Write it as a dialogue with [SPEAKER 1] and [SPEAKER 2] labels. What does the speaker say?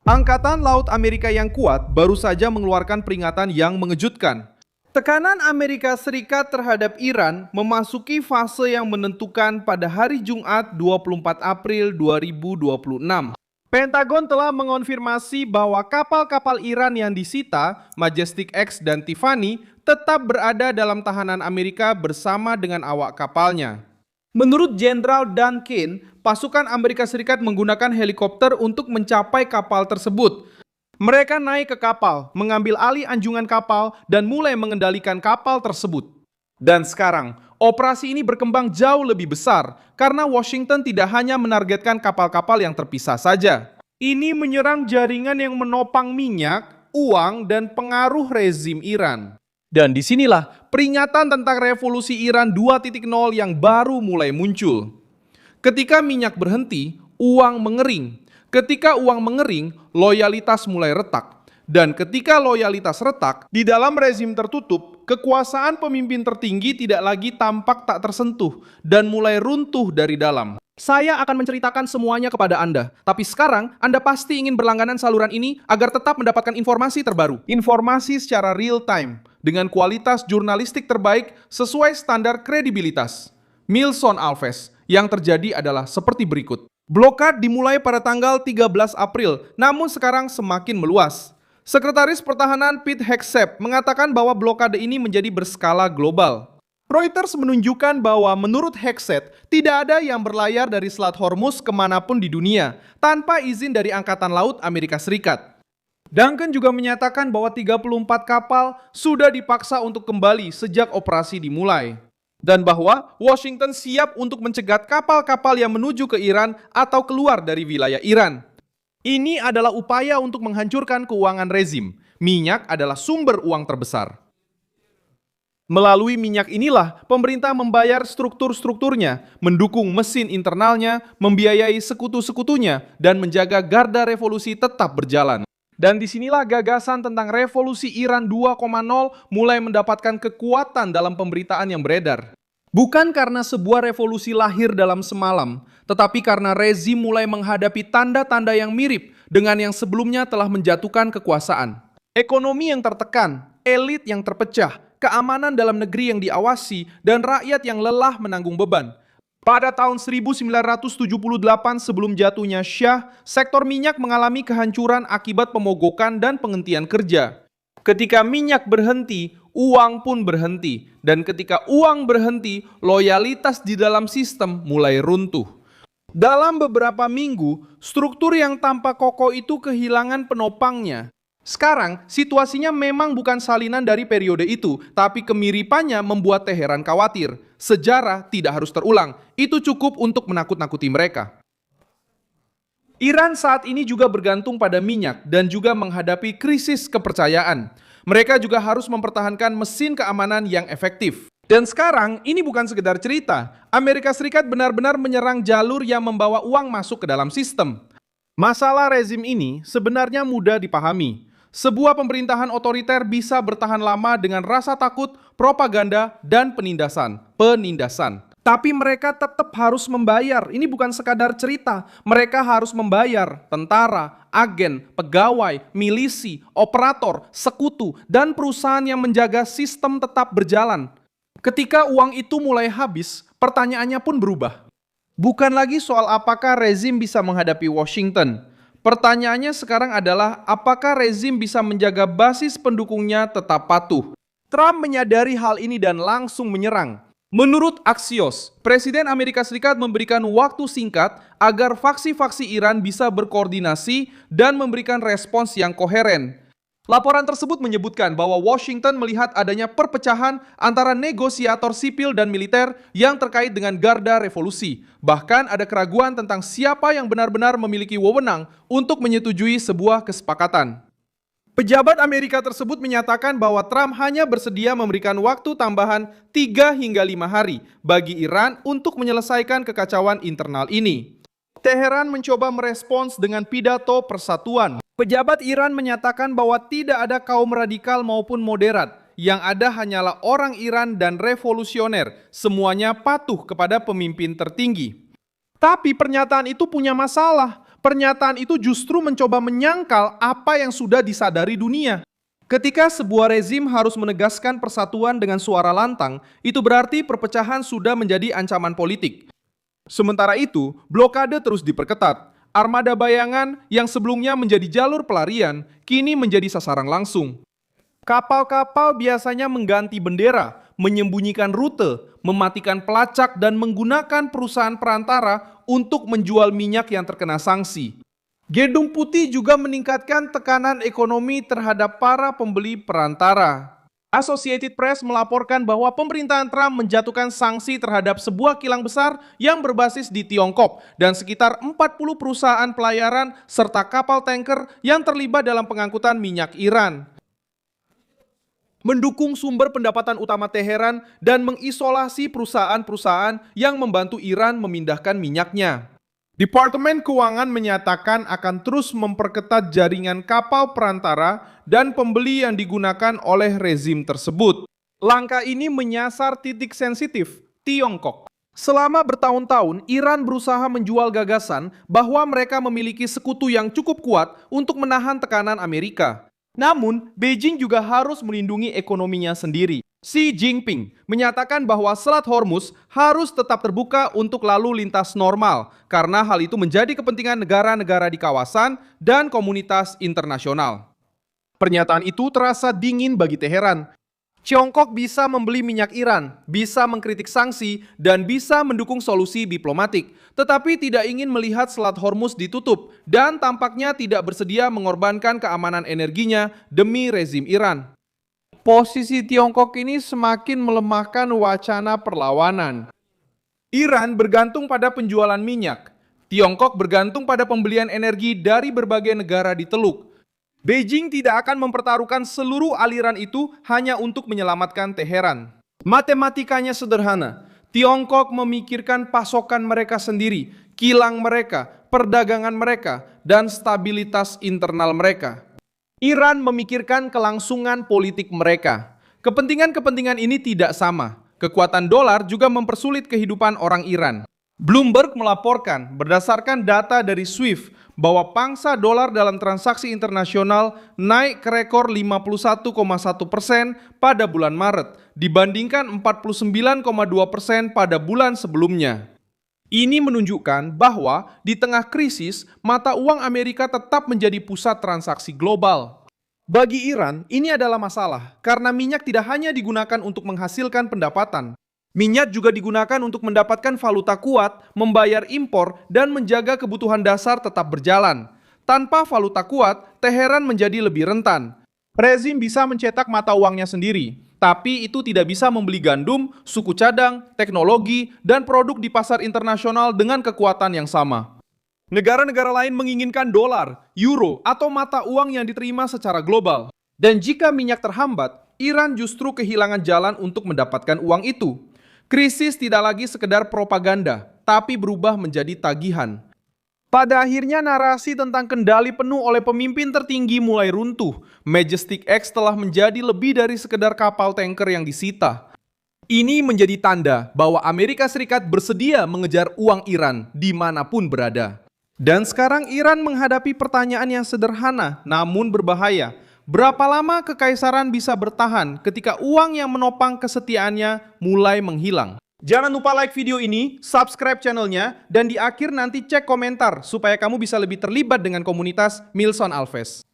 [SPEAKER 1] Angkatan Laut Amerika yang kuat baru saja mengeluarkan peringatan yang mengejutkan. Tekanan Amerika Serikat terhadap Iran memasuki fase yang menentukan pada hari Jumat 24 April 2026. Pentagon telah mengonfirmasi bahwa kapal-kapal Iran yang disita, Majestic X dan Tiffany, tetap berada dalam tahanan Amerika bersama dengan awak kapalnya. Menurut Jenderal Duncan, pasukan Amerika Serikat menggunakan helikopter untuk mencapai kapal tersebut. Mereka naik ke kapal, mengambil alih anjungan kapal, dan mulai mengendalikan kapal tersebut. Dan sekarang, operasi ini berkembang jauh lebih besar, karena Washington tidak hanya menargetkan kapal-kapal yang terpisah saja. Ini menyerang jaringan yang menopang minyak, uang, dan pengaruh rezim Iran. Dan disinilah peringatan tentang revolusi Iran 2.0 yang baru mulai muncul. Ketika minyak berhenti, uang mengering. Ketika uang mengering, loyalitas mulai retak. Dan ketika loyalitas retak, di dalam rezim tertutup, kekuasaan pemimpin tertinggi tidak lagi tampak tak tersentuh dan mulai runtuh dari dalam. Saya akan menceritakan semuanya kepada Anda, tapi sekarang Anda pasti ingin berlangganan saluran ini agar tetap mendapatkan informasi terbaru. Informasi secara real time, dengan kualitas jurnalistik terbaik sesuai standar kredibilitas. Milson Alves, yang terjadi adalah seperti berikut. Blokade dimulai pada tanggal 13 April, namun sekarang semakin meluas. Sekretaris Pertahanan Pete Hegseth mengatakan bahwa blokade ini menjadi berskala global. Reuters menunjukkan bahwa menurut Hegseth, tidak ada yang berlayar dari Selat Hormuz kemanapun di dunia tanpa izin dari Angkatan Laut Amerika Serikat. Duncan juga menyatakan bahwa 34 kapal sudah dipaksa untuk kembali sejak operasi dimulai. Dan bahwa Washington siap untuk mencegat kapal-kapal yang menuju ke Iran atau keluar dari wilayah Iran. Ini adalah upaya untuk menghancurkan keuangan rezim. Minyak adalah sumber uang terbesar. Melalui minyak inilah pemerintah membayar struktur-strukturnya, mendukung mesin internalnya, membiayai sekutu-sekutunya, dan menjaga garda revolusi tetap berjalan. Dan disinilah gagasan tentang revolusi Iran 2.0 mulai mendapatkan kekuatan dalam pemberitaan yang beredar. Bukan karena sebuah revolusi lahir dalam semalam, tetapi karena rezim mulai menghadapi tanda-tanda yang mirip dengan yang sebelumnya telah menjatuhkan kekuasaan. Ekonomi yang tertekan, elit yang terpecah, keamanan dalam negeri yang diawasi, dan rakyat yang lelah menanggung beban. Pada tahun 1978 sebelum jatuhnya Shah, sektor minyak mengalami kehancuran akibat pemogokan dan penghentian kerja. Ketika minyak berhenti, uang pun berhenti. Dan ketika uang berhenti, loyalitas di dalam sistem mulai runtuh. Dalam beberapa minggu, struktur yang tampak kokoh itu kehilangan penopangnya. Sekarang, situasinya memang bukan salinan dari periode itu, tapi kemiripannya membuat Teheran khawatir. Sejarah tidak harus terulang, itu cukup untuk menakut-nakuti mereka. Iran saat ini juga bergantung pada minyak dan juga menghadapi krisis kepercayaan. Mereka juga harus mempertahankan mesin keamanan yang efektif. Dan sekarang, ini bukan sekedar cerita. Amerika Serikat benar-benar menyerang jalur yang membawa uang masuk ke dalam sistem. Masalah rezim ini sebenarnya mudah dipahami. Sebuah pemerintahan otoriter bisa bertahan lama dengan rasa takut, propaganda, dan penindasan. Tapi mereka tetap harus membayar. Ini bukan sekadar cerita. Mereka harus membayar tentara, agen, pegawai, milisi, operator, sekutu, dan perusahaan yang menjaga sistem tetap berjalan. Ketika uang itu mulai habis, pertanyaannya pun berubah. Bukan lagi soal apakah rezim bisa menghadapi Washington. Pertanyaannya sekarang adalah apakah rezim bisa menjaga basis pendukungnya tetap patuh. Trump menyadari hal ini dan langsung menyerang. Menurut Axios, Presiden Amerika Serikat memberikan waktu singkat agar faksi-faksi Iran bisa berkoordinasi dan memberikan respons yang koheren. Laporan tersebut menyebutkan bahwa Washington melihat adanya perpecahan antara negosiator sipil dan militer yang terkait dengan garda revolusi. Bahkan ada keraguan tentang siapa yang benar-benar memiliki wewenang untuk menyetujui sebuah kesepakatan. Pejabat Amerika tersebut menyatakan bahwa Trump hanya bersedia memberikan waktu tambahan 3 hingga 5 hari bagi Iran untuk menyelesaikan kekacauan internal ini. Teheran mencoba merespons dengan pidato persatuan. Pejabat Iran menyatakan bahwa tidak ada kaum radikal maupun moderat. Yang ada hanyalah orang Iran dan revolusioner. Semuanya patuh kepada pemimpin tertinggi. Tapi pernyataan itu punya masalah. Pernyataan itu justru mencoba menyangkal apa yang sudah disadari dunia. Ketika sebuah rezim harus menegaskan persatuan dengan suara lantang, itu berarti perpecahan sudah menjadi ancaman politik. Sementara itu, blokade terus diperketat. Armada bayangan yang sebelumnya menjadi jalur pelarian, kini menjadi sasaran langsung. Kapal-kapal biasanya mengganti bendera, menyembunyikan rute, mematikan pelacak, dan menggunakan perusahaan perantara untuk menjual minyak yang terkena sanksi. Gedung Putih juga meningkatkan tekanan ekonomi terhadap para pembeli perantara. Associated Press melaporkan bahwa pemerintahan Trump menjatuhkan sanksi terhadap sebuah kilang besar yang berbasis di Tiongkok dan sekitar 40 perusahaan pelayaran serta kapal tanker yang terlibat dalam pengangkutan minyak Iran. Mendukung sumber pendapatan utama Teheran dan mengisolasi perusahaan-perusahaan yang membantu Iran memindahkan minyaknya. Departemen Keuangan menyatakan akan terus memperketat jaringan kapal perantara dan pembeli yang digunakan oleh rezim tersebut. Langkah ini menyasar titik sensitif, Tiongkok. Selama bertahun-tahun, Iran berusaha menjual gagasan bahwa mereka memiliki sekutu yang cukup kuat untuk menahan tekanan Amerika. Namun, Beijing juga harus melindungi ekonominya sendiri. Xi Jinping menyatakan bahwa Selat Hormuz harus tetap terbuka untuk lalu lintas normal karena hal itu menjadi kepentingan negara-negara di kawasan dan komunitas internasional. Pernyataan itu terasa dingin bagi Teheran. Tiongkok bisa membeli minyak Iran, bisa mengkritik sanksi, dan bisa mendukung solusi diplomatik, tetapi tidak ingin melihat Selat Hormuz ditutup dan tampaknya tidak bersedia mengorbankan keamanan energinya demi rezim Iran. Posisi Tiongkok ini semakin melemahkan wacana perlawanan. Iran bergantung pada penjualan minyak. Tiongkok bergantung pada pembelian energi dari berbagai negara di Teluk. Beijing tidak akan mempertaruhkan seluruh aliran itu hanya untuk menyelamatkan Teheran. Matematikanya sederhana. Tiongkok memikirkan pasokan mereka sendiri, kilang mereka, perdagangan mereka, dan stabilitas internal mereka. Iran memikirkan kelangsungan politik mereka. Kepentingan-kepentingan ini tidak sama. Kekuatan dolar juga mempersulit kehidupan orang Iran. Bloomberg melaporkan berdasarkan data dari SWIFT bahwa pangsa dolar dalam transaksi internasional naik ke rekor 51,1% pada bulan Maret dibandingkan 49,2% pada bulan sebelumnya. Ini menunjukkan bahwa di tengah krisis, mata uang Amerika tetap menjadi pusat transaksi global. Bagi Iran, ini adalah masalah karena minyak tidak hanya digunakan untuk menghasilkan pendapatan. Minyak juga digunakan untuk mendapatkan valuta kuat, membayar impor, dan menjaga kebutuhan dasar tetap berjalan. Tanpa valuta kuat, Teheran menjadi lebih rentan. Rezim bisa mencetak mata uangnya sendiri, tapi itu tidak bisa membeli gandum, suku cadang, teknologi, dan produk di pasar internasional dengan kekuatan yang sama. Negara-negara lain menginginkan dolar, euro, atau mata uang yang diterima secara global. Dan jika minyak terhambat, Iran justru kehilangan jalan untuk mendapatkan uang itu. Krisis tidak lagi sekedar propaganda, tapi berubah menjadi tagihan. Pada akhirnya narasi tentang kendali penuh oleh pemimpin tertinggi mulai runtuh. Majestic X telah menjadi lebih dari sekedar kapal tanker yang disita. Ini menjadi tanda bahwa Amerika Serikat bersedia mengejar uang Iran dimanapun berada. Dan sekarang Iran menghadapi pertanyaan yang sederhana namun berbahaya. Berapa lama kekaisaran bisa bertahan ketika uang yang menopang kesetiaannya mulai menghilang? Jangan lupa like video ini, subscribe channelnya, dan di akhir nanti cek komentar supaya kamu bisa lebih terlibat dengan komunitas Milson Alves.